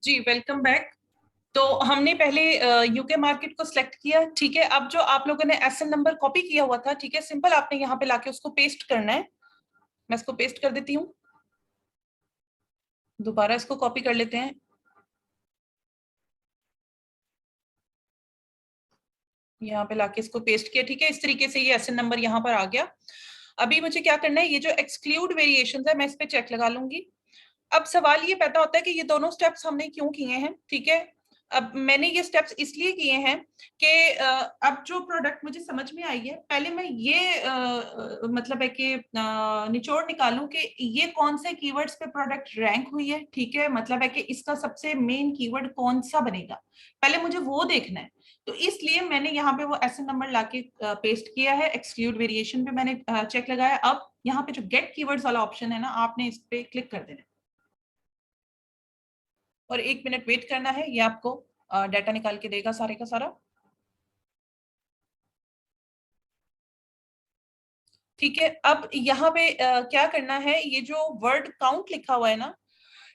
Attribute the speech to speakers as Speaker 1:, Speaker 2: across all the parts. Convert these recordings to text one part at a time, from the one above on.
Speaker 1: जी welcome back. तो हमने पहले यूके मार्केट को सिलेक्ट किया, ठीक है। अब जो आप लोगों ने एसएन नंबर कॉपी किया हुआ था, ठीक है, सिंपल आपने यहाँ पे लाके उसको पेस्ट करना है। मैं इसको पेस्ट कर देती हूँ, दोबारा इसको कॉपी कर लेते हैं। यहाँ पे लाके इसको पेस्ट किया, ठीक है। इस तरीके से ये एसएन नंबर यहाँ पर आ गया। अभी मुझे क्या करना है, ये जो एक्सक्लूड वेरिएशन है मैं इस पे चेक लगा लूंगी। अब सवाल ये पैदा होता है कि ये दोनों स्टेप्स हमने क्यों किए हैं, ठीक है। अब मैंने ये स्टेप्स इसलिए किए हैं कि अब जो प्रोडक्ट मुझे समझ में आई है, पहले मैं ये मतलब है कि निचोड़ निकालूं कि ये कौन से कीवर्ड्स पे प्रोडक्ट रैंक हुई है, ठीक है। मतलब है कि इसका सबसे मेन कीवर्ड कौन सा बनेगा, पहले मुझे वो देखना है। तो इसलिए मैंने यहाँ पे वो एसएन नंबर लाके पेस्ट किया है। एक्सक्लूड वेरिएशन पे मैंने चेक लगाया। अब यहाँ पे जो गेट कीवर्ड्स वाला ऑप्शन है ना, आपने इस पे क्लिक कर देना है और 1 मिनट वेट करना है। ये आपको डाटा निकाल के देगा सारे का सारा, ठीक है। अब यहाँ पे क्या करना है, ये जो वर्ड काउंट लिखा हुआ है ना,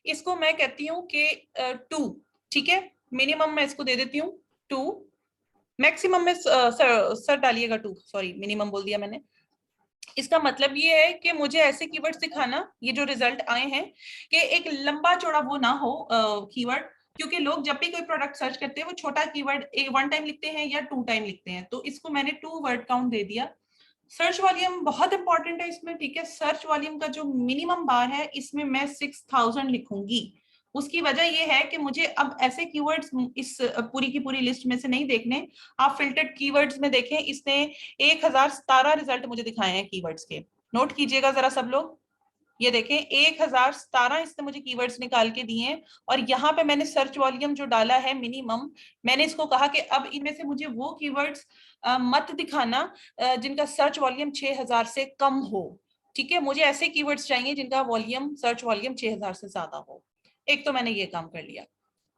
Speaker 1: इसको मैं कहती हूँ कि 2, ठीक है। मिनिमम मैं इसको दे देती हूँ 2, मैक्सिमम में सर डालिएगा 2, सॉरी मिनिमम बोल दिया मैंने। इसका मतलब ये है कि मुझे ऐसे कीवर्ड्स दिखाना, ये जो रिजल्ट आए हैं, कि एक लंबा चौड़ा वो ना हो कीवर्ड, क्योंकि लोग जब भी कोई प्रोडक्ट सर्च करते हैं वो छोटा कीवर्ड 1 टाइम लिखते हैं या 2 टाइम लिखते हैं। तो इसको मैंने 2 वर्ड काउंट दे दिया। सर्च वॉल्यूम बहुत इंपॉर्टेंट है इसमें, ठीक है। सर्च वॉल्यूम का जो मिनिमम बार है इसमें मैं 6000 लिखूंगी। उसकी वजह ये है कि मुझे अब ऐसे कीवर्ड्स इस पूरी की पूरी लिस्ट में से नहीं देखने। आप फिल्टर्ड कीवर्ड्स में देखें, इसने 1017 रिजल्ट मुझे दिखाए हैं कीवर्ड्स के। नोट कीजिएगा जरा सब लोग, ये देखें 1017 इसने मुझे कीवर्ड्स निकाल के दिए हैं। और यहाँ पे मैंने सर्च वॉल्यूम जो डाला है मिनिमम, मैंने इसको कहा कि अब इनमें से मुझे वो कीवर्ड्स मत दिखाना जिनका सर्च वॉल्यूम 6000 से कम हो, ठीक है। मुझे ऐसे कीवर्ड्स चाहिए जिनका वॉल्यूम सर्च वॉल्यूम 6000 से ज्यादा हो। एक तो मैंने ये काम कर लिया।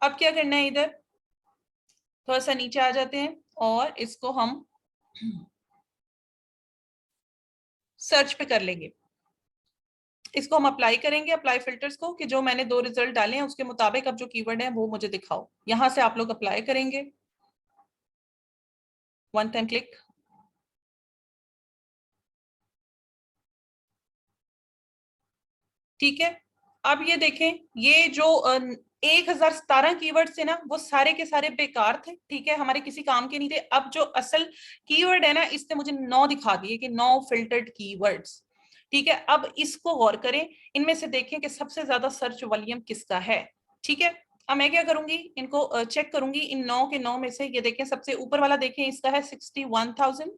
Speaker 1: अब क्या करना है, इधर थोड़ा सा नीचे आ जाते हैं और इसको हम सर्च पे कर लेंगे। इसको हम अप्लाई करेंगे, अप्लाई फिल्टर्स को, कि जो मैंने 2 रिजल्ट डाले हैं उसके मुताबिक अब जो कीवर्ड है वो मुझे दिखाओ। यहां से आप लोग अप्लाई करेंगे, 1 टाइम क्लिक। ठीक है। अब ये देखें, ये जो 1017 कीवर्ड थे ना, वो सारे के सारे बेकार थे, ठीक है, हमारे किसी काम के नहीं थे। अब जो असल कीवर्ड है ना, इसने मुझे 9 दिखा दिए कि 9 फिल्टर्ड कीवर्ड्स, ठीक है। अब इसको गौर करें, इनमें से देखें कि सबसे ज्यादा सर्च वॉल्यूम किसका है, ठीक है। अब मैं क्या करूंगी, इनको चेक करूंगी इन 9 के 9 में से। ये देखें सबसे ऊपर वाला, देखें इसका है 61,000,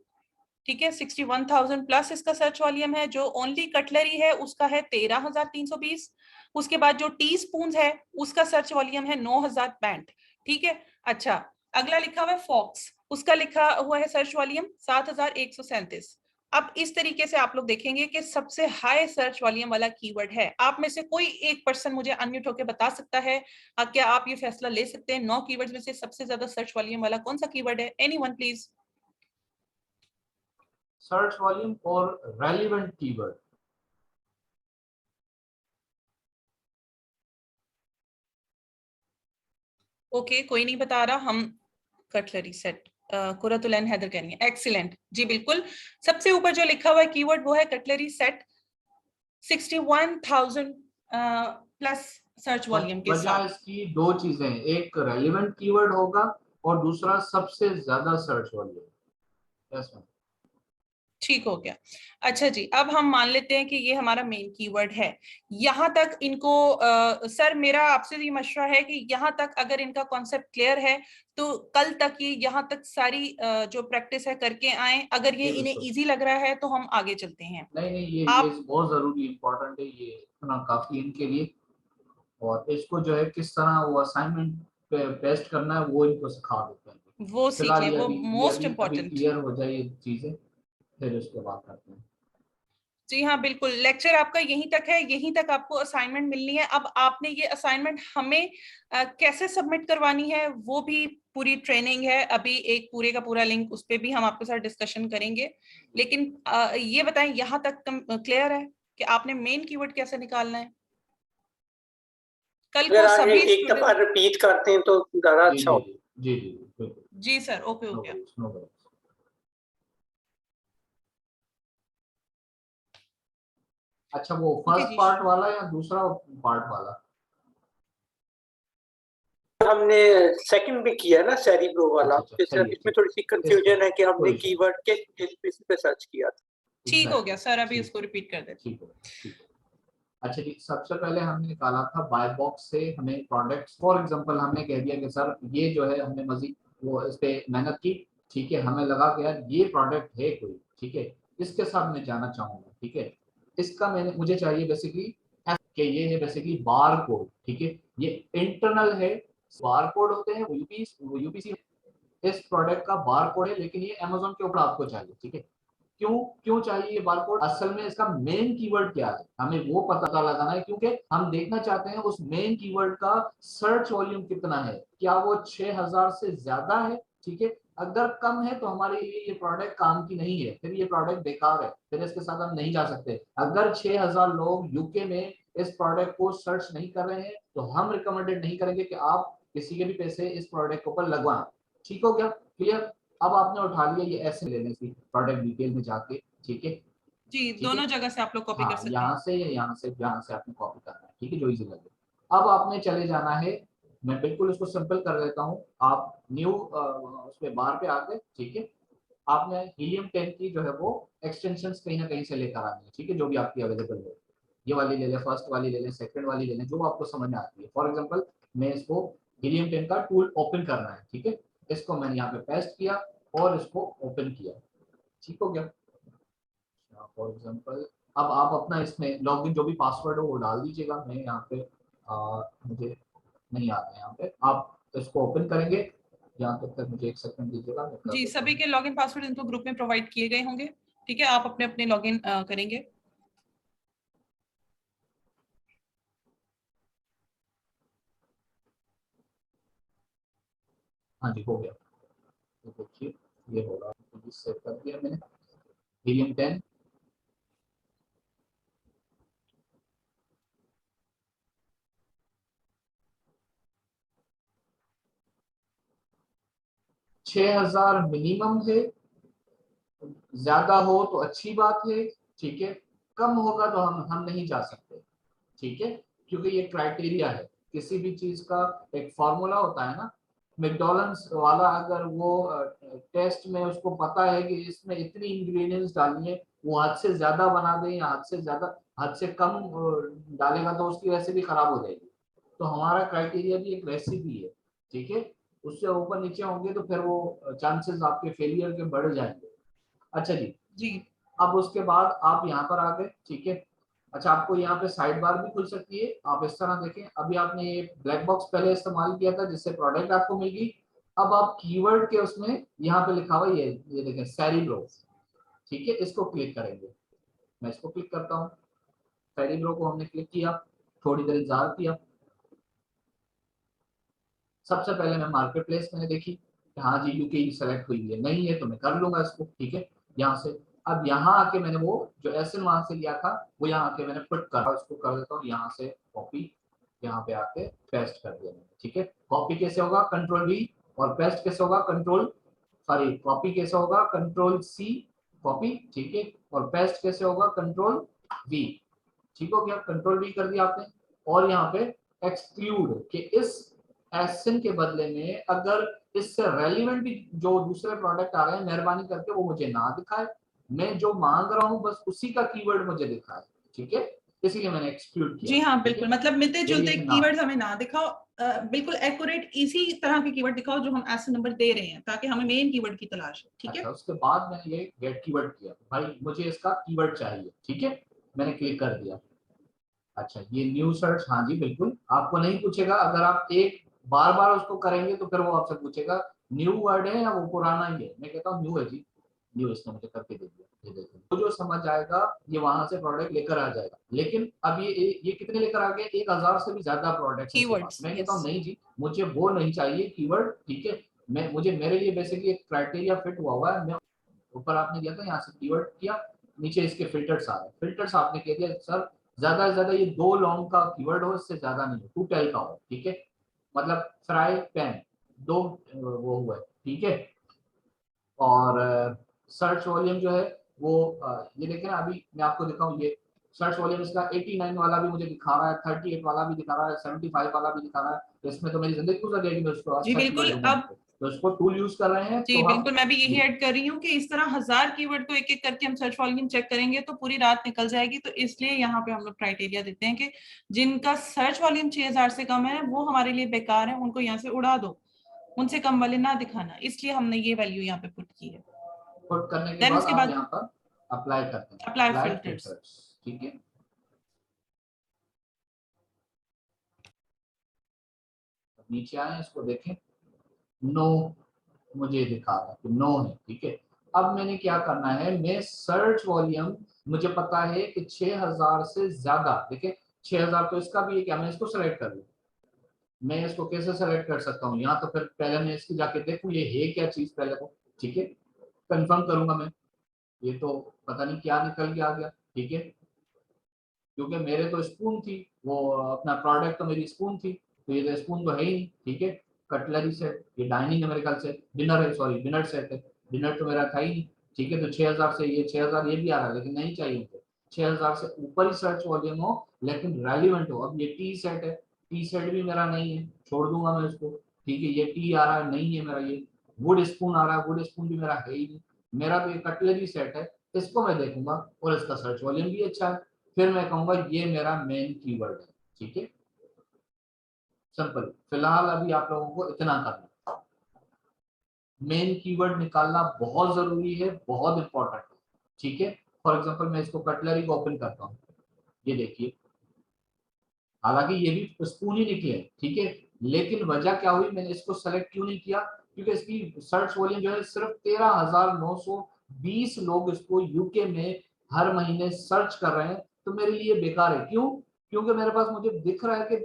Speaker 1: ठीक है। 61,000 प्लस इसका सर्च वॉल्यूम है। जो ओनली कटलरी है उसका है 13,320। उसके बाद जो टी स्पून है उसका सर्च वॉल्यूम है 9,065, ठीक है। अच्छा, अगला लिखा हुआ है फॉक्स, उसका लिखा हुआ है सर्च वॉल्यूम 7,137। अब इस तरीके से आप लोग देखेंगे कि सबसे हाई सर्च वॉल्यूम वाला कीवर्ड है। आप में से कोई एक पर्सन मुझे अनम्यूट होकर बता सकता है, क्या आप ये फैसला ले सकते हैं 9 कीवर्ड्स में से सबसे ज्यादा सर्च वॉल्यूम वाला कौन सा कीवर्ड है? Anyone please.
Speaker 2: सर्च वॉल्यूम और रेलिवेंट कीवर्ड।
Speaker 1: ओके, कोई नहीं बता रहा। हम कटलरी सेट, कुरतुलैन हैदर कह रही है, एक्सीलेंट जी बिल्कुल। सबसे ऊपर जो लिखा हुआ है कीवर्ड वो है cutlery set, 61,000 plus search volume के
Speaker 2: वजह
Speaker 1: साथ।
Speaker 2: इसकी दो चीजें, एक रेलिवेंट कीवर्ड होगा और दूसरा सबसे ज्यादा सर्च वॉल्यूम। Yes ma'am.
Speaker 1: ठीक हो गया। अच्छा जी, अब हम मान लेते हैं कि ये हमारा मेन कीवर्ड है। यहाँ तक इनको सर मेरा आपसे ये मशवरा है कि यहाँ तक अगर इनका कॉन्सेप्ट क्लियर है तो कल तक ये यहाँ तक सारी जो प्रैक्टिस है करके आए। अगर ये इन्हें इजी लग रहा है तो हम आगे चलते हैं।
Speaker 2: नहीं नहीं, ये
Speaker 1: आप
Speaker 2: बहुत जरूरी इंपॉर्टेंट है, ये इतना काफी इनके लिए। और इसको जो है किस तरह वो असाइनमेंट पे पेस्ट करना है वो इनको सिखा देते हैं।
Speaker 1: वो सीख
Speaker 2: फिलहाल
Speaker 1: लें,
Speaker 2: ये
Speaker 1: वो
Speaker 2: अभी ये
Speaker 1: मोस्ट
Speaker 2: अभी अभी
Speaker 1: इम्पोर्टेंट।
Speaker 2: क्लियर हो जाए ये चीजें, फिर उसके बाद करते हैं।
Speaker 1: जी हाँ बिल्कुल, लेक्चर आपका यहीं तक है, यहीं तक आपको असाइनमेंट मिलनी है। अब आपने ये असाइनमेंट हमें कैसे सबमिट करवानी है वो भी पूरी ट्रेनिंग है। अभी एक पूरे का पूरा लिंक उस पर भी हम आपके साथ डिस्कशन करेंगे। लेकिन ये बताएं यहाँ तक क्लियर है कि आपने मेन कीवर्ड कैसे निकालना है? कल
Speaker 3: अगर
Speaker 1: को
Speaker 3: आप
Speaker 1: सभी
Speaker 3: एक दफा
Speaker 1: स्टूडेंट।
Speaker 3: रिपीट करते हैं तो ज्यादा
Speaker 2: जी
Speaker 3: अच्छा
Speaker 2: जी
Speaker 3: हो।
Speaker 2: जी जी जी बिल्कुल।
Speaker 1: जी सर, ओके हो
Speaker 2: नो
Speaker 1: गया।
Speaker 2: Worries no worries. अच्छा वो
Speaker 1: ओके
Speaker 2: फर्स्ट
Speaker 1: जी।
Speaker 2: पार्ट वाला या दूसरा पार्ट वाला?
Speaker 3: हमने सेकंड भी किया ना सेरिब्रो वाला,
Speaker 2: अच्छा अच्छा सही है
Speaker 3: इसमें
Speaker 2: ठीक
Speaker 3: थोड़ी सी
Speaker 2: है। इसको
Speaker 3: कंफ्यूजन है कि हमने
Speaker 2: कोई इशू नहीं।
Speaker 3: कीवर्ड के किस बेसिस पे सर्च किया था।
Speaker 1: ठीक हो गया सर, अभी
Speaker 2: ठीक
Speaker 1: इसको रिपीट कर देते
Speaker 2: ठीक है ठीक है। अच्छा जी सबसे पहले हमने निकाला था बाय बॉक्स से हमें प्रोडक्ट्स। फॉर एग्जांपल हमने कह दिया कि सर ये जो है हमने मजीद वो इस पे मेहनत की, ठीक है, हमें लगा कि यार ये प्रोडक्ट है कोई, ठीक है, इसके साथ मैं जाना चाहूंगा, ठीक है, इसका मैंने मुझे चाहिए बेसिकली कि ये है बेसिकली बार कोड, ठीक है, ये इंटरनल है। बार कोड होते हैं वो यूपीसी इस प्रोडक्ट का बार कोड है, लेकिन ये अमेजोन के ऊपर आपको चाहिए, ठीक है। क्यों क्यों चाहिए ये बारकोड? असल में इसका मेन कीवर्ड क्या है हमें वो पता लगाना है, क्योंकि हम देखना चाहते हैं उस मेन कीवर्ड का सर्च वॉल्यूम कितना है, क्या वो 6000 से ज्यादा है, ठीक है। अगर कम है तो हमारे लिए ये प्रोडक्ट काम की नहीं है, फिर ये प्रोडक्ट बेकार है, फिर इसके साथ हम नहीं जा सकते। अगर 6000 लोग यूके में इस प्रोडक्ट को सर्च नहीं कर रहे हैं तो हम रिकमेंडेड नहीं करेंगे कि आप किसी के भी पैसे इस प्रोडक्ट के ऊपर लगवाएं। ठीक हो गया, क्लियर? अब आपने उठा लिया ये ऐसे लेने की प्रोडक्ट डिटेल में जाके, ठीक है,
Speaker 1: जी,
Speaker 2: ठीक है,
Speaker 1: दोनों जगह से आप लोग कॉपी कर
Speaker 2: हाँ
Speaker 1: सकते हैं।
Speaker 2: यहाँ से या यहाँ से आपने कॉपी करना है, ठीक है, जो इजी लगे। अब आपने चले जाना है, मैं बिल्कुल इसको सिंपल कर देता हूँ, आप न्यू उसमें बार पे आके, ठीक है, आपने हीलियम 10 की जो है वो एक्सटेंशन कहीं ना कहीं से लेकर आनी है, ठीक है, जो भी आपकी अवेलेबल हो, ये वाली ले लें, फर्स्ट वाली ले लें, सेकंड वाली ले लें, जो आपको समझ में आती है। फॉर एग्जांपल मैं इसको हीलियम 10 का टूल ओपन करना है, ठीक है, इसको मैंने यहाँ पे पेस्ट किया और इसको ओपन किया, ठीक हो गया। फॉर एग्जांपल अब आप अपना इसमें लॉगिन जो भी पासवर्ड हो वो डाल दीजिएगा, मैं यहाँ पे मुझे नहीं आ रहा है, यहाँ पे आप इसको ओपन करेंगे, यहाँ तक मुझे एक सेकंड दीजिएगा, मैं कर
Speaker 1: जी,
Speaker 2: देता
Speaker 1: सभी
Speaker 2: हूँ।
Speaker 1: के लॉगिन पासवर्ड इनको ग्रुप में प्रोवाइड किए गए होंगे, ठीक है, आप अपने अपने लॉगिन करेंगे।
Speaker 2: हाँ जी हो गया, तो देखिए ये हो रहा है, सेव कर दिया मैंने हीलियम 10। छह हजार मिनिमम है, ज्यादा हो तो अच्छी बात है, ठीक है, कम होगा तो हम नहीं जा सकते, ठीक है, क्योंकि ये क्राइटेरिया है, किसी भी चीज का एक फॉर्मूला होता है ना। मैकडॉनल्ड्स वाला अगर वो टेस्ट में उसको पता है कि इसमें इतनी इंग्रेडिएंट्स डालनी है, वो हद से ज्यादा बना दे या हद से कम डालेगा तो उसकी रेसिपी खराब हो जाएगी। तो हमारा क्राइटेरिया भी एक रेसिपी है, ठीक है, उससे ऊपर नीचे होंगे तो फिर वो चांसेस आपके फेलियर के बढ़ जाएंगे। अच्छा जी
Speaker 1: जी
Speaker 2: अब उसके बाद आप यहाँ पर आ गए, ठीक है। अच्छा आपको यहाँ पे साइड बार भी खुल सकती है, आप इस तरह देखें, अभी आपने ये ब्लैक बॉक्स पहले इस्तेमाल किया था जिससे प्रोडक्ट आपको मिल गई। अब आप कीवर्ड के उसमें यहाँ पे लिखा हुआ ये देखें सेरिब्रो, ठीक है, इसको क्लिक करेंगे, मैं इसको क्लिक करता हूँ, सेरिब्रो को हमने क्लिक किया, थोड़ी देर इंतजार किया। सबसे पहले मैं मार्केट प्लेस मैंने देखी कि हाँ जी यूके सेलेक्ट हुई है, नहीं है तो मैं कर लूंगा इसको, ठीक है, यहाँ से। अब यहाँ आके मैंने वो जो एसएन वहां से लिया था वो यहाँ आके मैंने पुट कर, इसको कर देता हूँ यहाँ से कॉपी, यहाँ पे आके पेस्ट कर दिया मैंने, ठीक है। कॉपी कैसे होगा? कंट्रोल वी, और पेस्ट कैसे होगा? कॉपी कैसे होगा? कंट्रोल सी कॉपी, ठीक है, और पेस्ट कैसे होगा? कंट्रोल वी, ठीक हो गया, कंट्रोल वी कर दिया आपने। और यहाँ पे एक्सक्लूड कि इस एसन के बदले में अगर इससे रेलिवेंट भी जो दूसरे प्रोडक्ट आ रहे हैं मेहरबानी करके वो मुझे ना दिखाए, मैं जो मांग रहा हूँ बस उसी का कीवर्ड मुझे दिखाए, ठीक है, इसीलिए मैंने एक्सक्लूड किया,
Speaker 1: जी हाँ,
Speaker 2: ठीक
Speaker 1: बिल्कुल,
Speaker 2: है,
Speaker 1: मतलब मिलते जुलते
Speaker 2: वेरिएशन ना।
Speaker 1: कीवर्ड्स हमें ना दिखाओ, बिल्कुल एक्यूरेट इसी तरह के कीवर्ड दिखाओ जो हम ऐसे नंबर दे रहे हैं, ताकि हमें मेन कीवर्ड की तलाश है, ठीक है।
Speaker 2: अच्छा उसके बाद मैंने ये गेट कीवर्ड किया, भाई मुझे इसका कीवर्ड चाहिए, ठीक है, मैंने क्लिक कर दिया। अच्छा ये न्यू सर्च, हाँ जी बिल्कुल, आपको नहीं पूछेगा, अगर आप एक बार बार उसको करेंगे तो फिर वो आपसे पूछेगा न्यू वर्ड है या वो पुराना ही है, मैं कहता हूँ न्यू है जी, न्यू, इसने मुझे करके दे दिया, ये देखो तो जो समझ आएगा ये वहां से प्रोडक्ट लेकर आ जाएगा। लेकिन अब ये कितने लेकर आ गए? 1000 से भी ज्यादा प्रोडक्ट है इसके पास।
Speaker 1: कीवर्ड्स,
Speaker 2: मैं कहता हूँ
Speaker 1: यस।
Speaker 2: नहीं जी, मुझे वो नहीं चाहिए कीवर्ड, ठीक है, मैं मुझे मेरे लिए बेसिकली एक क्राइटेरिया फिट हुआ हुआ है। मैं ऊपर आपने दिया था यहाँ से कीवर्ड किया, नीचे इसके फिल्टर्स आ रहे हैं, फिल्टर्स आपने कह दिया सर ज्यादा से ज्यादा ये 2 लॉन्ग का कीवर्ड हो, इससे ज्यादा नहीं हो, 2 टेल का हो, ठीक है। मतलब फ्राई पैन 2 वो हुआ है, ठीक है। और सर्च वॉल्यूम जो है वो ये देखें ना, अभी मैं आपको दिखाऊं, ये सर्च वॉल्यूम इसका 89 वाला भी मुझे दिखा रहा है, 38 वाला भी दिखा रहा है, 75 वाला भी दिखा रहा है। तो इसमें तो मेरी जिंदगी गुजर जाएगी, मैं उसको
Speaker 1: जी
Speaker 2: अच्छा
Speaker 1: बिल्कुल।
Speaker 2: कीवर्ड ढूंढूंगा।
Speaker 1: अब
Speaker 2: तो इसको टूल यूज कर रहे हैं
Speaker 1: जी
Speaker 2: तो
Speaker 1: बिल्कुल, मैं भी
Speaker 2: जी
Speaker 1: यही ऐड कर रही हूँ कि इस तरह 1000 कीवर्ड को एक एक करके हम सर्च वॉल्यूम चेक करेंगे तो पूरी रात निकल जाएगी। तो इसलिए यहाँ पे हम लोग क्राइटेरिया देते हैं कि जिनका सर्च वॉल्यूम 6000 से कम है वो हमारे लिए बेकार है, उनको यहाँ से उड़ा दो, उनसे कम वाले ना दिखाना। इसलिए हमने ये वैल्यू यहाँ पे पुट की है।
Speaker 2: पुट करने के
Speaker 1: देन
Speaker 2: बाद
Speaker 1: उसके
Speaker 2: आप
Speaker 1: बाद
Speaker 2: यहाँ पर अप्लाई करते हैं,
Speaker 1: अप्लाई
Speaker 2: अप्लाई
Speaker 1: फिल्टर्स।
Speaker 2: फिल्टर्स, ठीक है। नीचे आए, इसको देखें, नो मुझे दिखा रहा है कि नो है, ठीक है। अब मैंने क्या करना है, मैं सर्च वॉल्यूम, मुझे पता है कि 6000 से ज्यादा, देखिए 6000 तो इसका भी है, क्या मैं इसको सेलेक्ट कर लूं? मैं इसको कैसे सेलेक्ट कर सकता हूँ? यहाँ तो फिर पहले मैं इसकी जाके देखूं ये है क्या चीज पहले तो, ठीक है। कंफर्म करूंगा मैं, ये तो पता नहीं क्या निकल के आ गया, ठीक है। क्योंकि मेरे तो स्पून थी, वो अपना प्रोडक्ट तो मेरी स्पून थी, तो ये तो स्पून तो है ही नहीं, ठीक है। कटलरी सेट, ये डाइनिंग है मेरे ख्याल से, डिनर है, सॉरी डिनर सेट है, डिनर तो मेरा था ही नहीं, ठीक है। तो 6000 से ये 6000 ये भी आ रहा है, लेकिन नहीं चाहिए मुझे। 6000 से ऊपर ही सर्च वॉल्यूम हो लेकिन रेलिवेंट हो। अब ये टी सेट है, टी सेट भी मेरा नहीं है, छोड़ दूंगा मैं इसको, ठीक है। ये टी आ रहा है, नहीं है मेरा। ये वुड स्पून आ रहा है, वुड स्पून भी मेरा है ही नहीं। मेरा तो ये कटलरी सेट है, इसको मैं देखूंगा और इसका सर्च वॉल्यूम भी अच्छा है, फिर मैं कहूंगा ये मेरा मेन कीवर्ड है, ठीक है। सिंपल। फिलहाल अभी आप लोगों को इतना करना, मेन कीवर्ड निकालना बहुत जरूरी है, बहुत इंपॉर्टेंट है, ठीक है। फॉर एग्जांपल मैं इसको कटलरी को ओपन करता हूँ, ये देखिए, हालांकि ये भी स्पून ही निकले, ठीक है। लेकिन वजह क्या हुई, मैंने इसको सेलेक्ट क्यों नहीं किया? क्योंकि इसकी सर्च वॉल्यूम जो है सिर्फ 13,920 लोग इसको यूके में हर महीने सर्च कर रहे हैं, तो मेरे लिए बेकार है। क्यों? क्योंकि मेरे पास मुझे दिख रहा है कि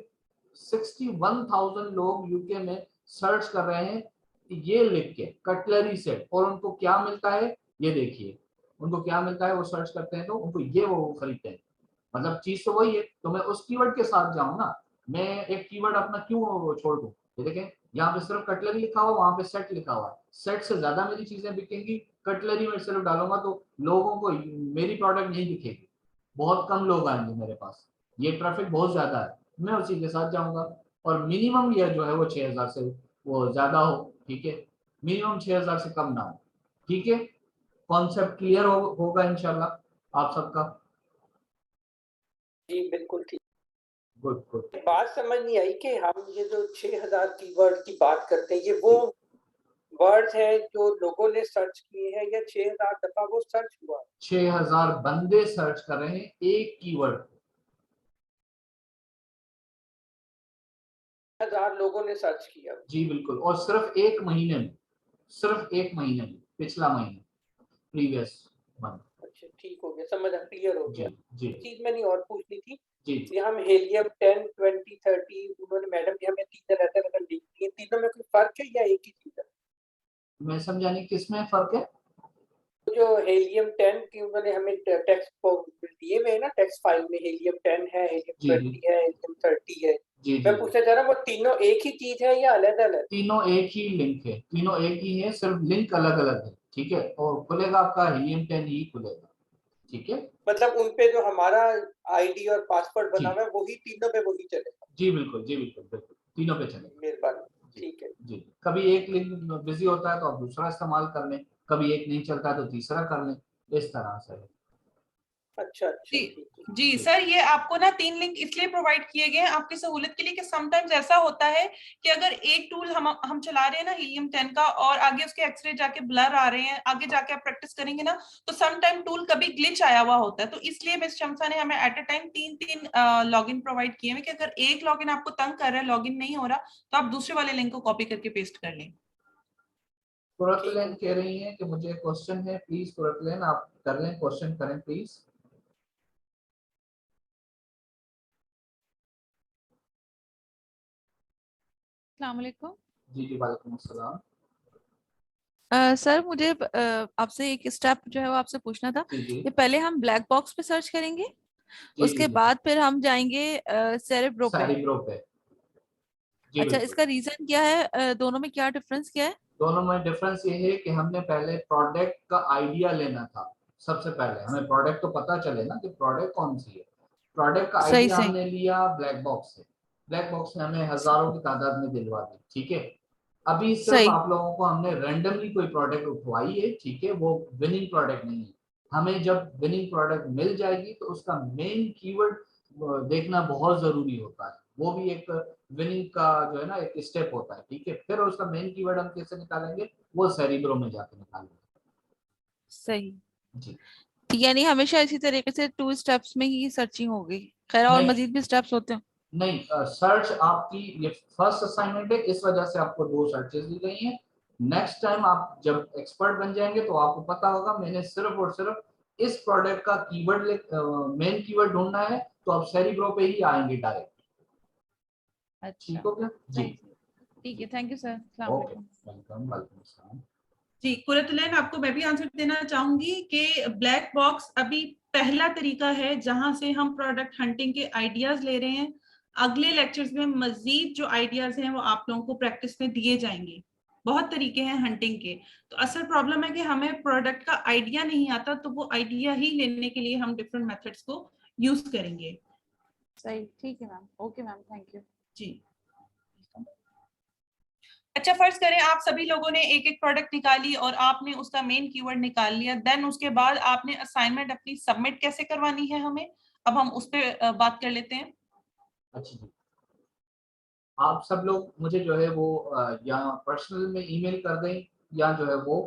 Speaker 2: 61,000 लोग यूके में सर्च कर रहे हैं ये लिख के कटलरी सेट, और उनको क्या मिलता है ये देखिए, उनको क्या मिलता है, वो सर्च करते हैं तो उनको ये वो खरीदते हैं। मतलब चीज तो वही है, तो मैं उस कीवर्ड के साथ जाऊं ना, मैं एक कीवर्ड अपना क्यों छोड़ दूं? ये देखें, यहाँ पे सिर्फ कटलरी लिखा हुआ, वहां पे सेट लिखा हुआ है, सेट से ज्यादा मेरी चीजें बिकेंगी। कटलरी में सिर्फ डालूंगा तो लोगों को मेरी प्रोडक्ट नहीं दिखेगी, बहुत कम लोग आएंगे मेरे पास, ये ट्रैफिक बहुत ज्यादा है, मैं उसी के साथ जाऊंगा। और मिनिमम ये जो है वो 6000 से वो ज्यादा हो, ठीक है। मिनिमम 6000 से कम ना हो, ठीक है। कॉन्सेप्ट क्लियर होगा इंशाल्लाह आप सबका।
Speaker 3: जी बिल्कुल ठीक।
Speaker 2: Good good.
Speaker 3: बात समझ नहीं आई कि हम ये जो 6000 कीवर्ड की बात करते हैं, ये वो वर्ड्स हैं जो लोगों ने सर्च किए हैं या 6000 दफा वो सर्च हुआ?
Speaker 2: 6000 बंदे सर्च कर रहे हैं एक कीवर्ड,
Speaker 3: 1000 लोगों ने सर्च किया।
Speaker 2: जी बिल्कुल। और सिर्फ एक महीने में, सिर्फ एक महीने में, पिछला महीना, प्रीवियस मंथ।
Speaker 3: अच्छा ठीक हो गया, समझ क्लियर हो
Speaker 2: जी
Speaker 3: गया।
Speaker 2: जी
Speaker 3: चीज मैंने और पूछनी थी
Speaker 2: जी।
Speaker 3: कि हम हेलियम 10, 20, 30 उन्होंने मैडम ने हमें तीन अलग अलग लिख दिए, तीनों में कोई फर्क है या एक ही चीज है?
Speaker 2: मैं समझा नहीं किसमें फर्क है।
Speaker 3: जो हेलियम 10 की उन्होंने हमें टेक्स्ट दिए हुए हैं ना, टेक्स्ट फाइल में हेलियम 10 है, हेलियम
Speaker 2: जी जी
Speaker 3: 20 है, हेलियम 30 है।
Speaker 2: जी
Speaker 3: मैं
Speaker 2: जी।
Speaker 3: पूछना चाह रहा हूँ वो तीनों एक ही चीज है या अलग अलग?
Speaker 2: तीनों एक ही लिंक है, तीनों एक ही है, सिर्फ लिंक अलग अलग है, ठीक है। और खुलेगा आपका हीलियम 10 ही खुलेगा, ठीक है।
Speaker 3: मतलब उनपे जो हमारा आईडी और पासवर्ड
Speaker 2: जी
Speaker 3: बना हुआ है वही तीनों पे वही चलेगा?
Speaker 2: जी बिल्कुल, जी बिल्कुल बिल्कुल, तीनों पे चलेगा।
Speaker 3: मेहरबानी।
Speaker 2: जी
Speaker 3: ठीक है।
Speaker 2: जी। कभी एक लिंक बिजी होता है तो आप दूसरा इस्तेमाल कर लें, कभी एक नहीं चलता है तो तीसरा कर लें, इस तरह से है।
Speaker 3: अच्छा अच्छा
Speaker 1: जी
Speaker 3: ठीक है।
Speaker 1: जी सर, ये आपको ना 3 लिंक इसलिए प्रोवाइड किए गए हैं आपकी सहूलियत के लिए कि समटाइम्स ऐसा होता है कि अगर एक टूल हम चला रहे हैं ना हीलियम 10 का, और आगे उसके एक्सरे जाके ब्लर आ रहे हैं, आगे जाके आप प्रैक्टिस करेंगे ना, तो सम टाइम टूल कभी ग्लिच आया हुआ होता है। तो इसलिए मिस शमसा ने हमें at a time 3 login provide किए हैं कि अगर एक लॉगिन आपको तंग कर रहा है, लॉगिन नहीं हो रहा, तो आप दूसरे वाले लिंक को कॉपी करके पेस्ट कर लें।
Speaker 3: ठीक हो
Speaker 2: कुरतलैन कह
Speaker 3: गया।
Speaker 2: रही हैं कि मुझे क्वेश्चन है, प्लीज कुरतलैन आप कर लें, क्वेश्चन करें प्लीज।
Speaker 4: अस्सलाम वालेकुम।
Speaker 2: जी जी वालेकुम अस्सलाम।
Speaker 4: सर मुझे आपसे एक स्टेप जो है वो आपसे पूछना था।
Speaker 2: जी जी।
Speaker 4: ये पहले हम ब्लैक बॉक्स पे सर्च करेंगे उसके बाद फिर हम जाएंगे सेरेब्रो पे।
Speaker 2: सेरिब्रो पे। जी
Speaker 4: अच्छा,
Speaker 2: बिल्कुल।
Speaker 4: इसका रीजन क्या है? दोनों में क्या डिफरेंस क्या है?
Speaker 2: दोनों में डिफरेंस ये है कि हमने पहले प्रोडक्ट का आइडिया लेना था। सबसे पहले हमें प्रोडक्ट तो पता चले ना कि प्रोडक्ट कौन सी है। प्रोडक्ट का
Speaker 4: सही
Speaker 2: आइडिया
Speaker 4: सही।
Speaker 2: हमने लिया ब्लैक बॉक्स से। ब्लैक बॉक्स ने हमें हजारों की तादाद में दिलवा दी, ठीक है। अभी सिर्फ
Speaker 4: सही
Speaker 2: आप लोगों को हमने रैंडमली कोई प्रोडक्ट उठवाई है, ठीक है, वो विनिंग प्रोडक्ट नहीं है। हमें जब विनिंग प्रोडक्ट मिल जाएगी तो उसका मेन कीवर्ड देखना बहुत जरूरी होता है। वो भी एक विनिंग का जो है ना एक स्टेप होता है, ठीक है। फिर उसका मेन कीवर्ड हम कैसे निकालेंगे, वो सेरिब्रो में जाके निकालेंगे।
Speaker 4: सही।
Speaker 2: जी।
Speaker 4: यानी हमेशा इसी तरीके से 2 स्टेप्स में ही सर्चिंग होगी? खैर, और
Speaker 2: नहीं
Speaker 4: मजीद भी स्टेप्स होते हैं?
Speaker 2: नहीं, सर्च आपकी ये फर्स्ट असाइनमेंट है, इस वजह से आपको 2 सर्चेस दी गई हैं। नेक्स्ट टाइम आप जब एक्सपर्ट बन जाएंगे तो आपको पता होगा मैंने सिर्फ और सिर्फ इस प्रोडक्ट का कीवर्ड मेन कीवर्ड ढूंढना है, तो आप सेरिब्रो पे ही आएंगे डायरेक्ट।
Speaker 4: अच्छा,
Speaker 2: ठीक हो गया जी।
Speaker 4: सही सही। ठीक है, थैंक यू सर। अस्सलाम
Speaker 2: ओके,
Speaker 4: वालेकुम।
Speaker 2: वेलकम, वालेकुम अस्सलाम।
Speaker 1: जी कुरतुलैन, आपको मैं भी आंसर देना चाहूंगी कि ब्लैक बॉक्स अभी पहला तरीका है जहां से हम प्रोडक्ट हंटिंग के आइडियाज ले रहे हैं। अगले लेक्चर्स में मजीद जो आइडियाज हैं वो आप लोगों को प्रैक्टिस में दिए जाएंगे। बहुत तरीके हैं हंटिंग के। तो असल प्रॉब्लम है कि हमें प्रोडक्ट का आइडिया नहीं आता, तो वो आइडिया ही लेने के लिए हम डिफरेंट मेथड्स को यूज करेंगे।
Speaker 4: सही, ठीक है ma'am. Okay ma'am, thank you.
Speaker 1: जी। अच्छा, फर्ज करें आप सभी लोगों ने एक एक प्रोडक्ट निकाली और आपने उसका मेन कीवर्ड निकाल लिया, देन उसके बाद आपने असाइनमेंट अपनी सबमिट कैसे करवानी है हमें, अब हम उस पर बात कर लेते हैं।
Speaker 2: अच्छा जी, आप सब लोग मुझे जो है वो या पर्सनल में ईमेल कर दें या जो है वो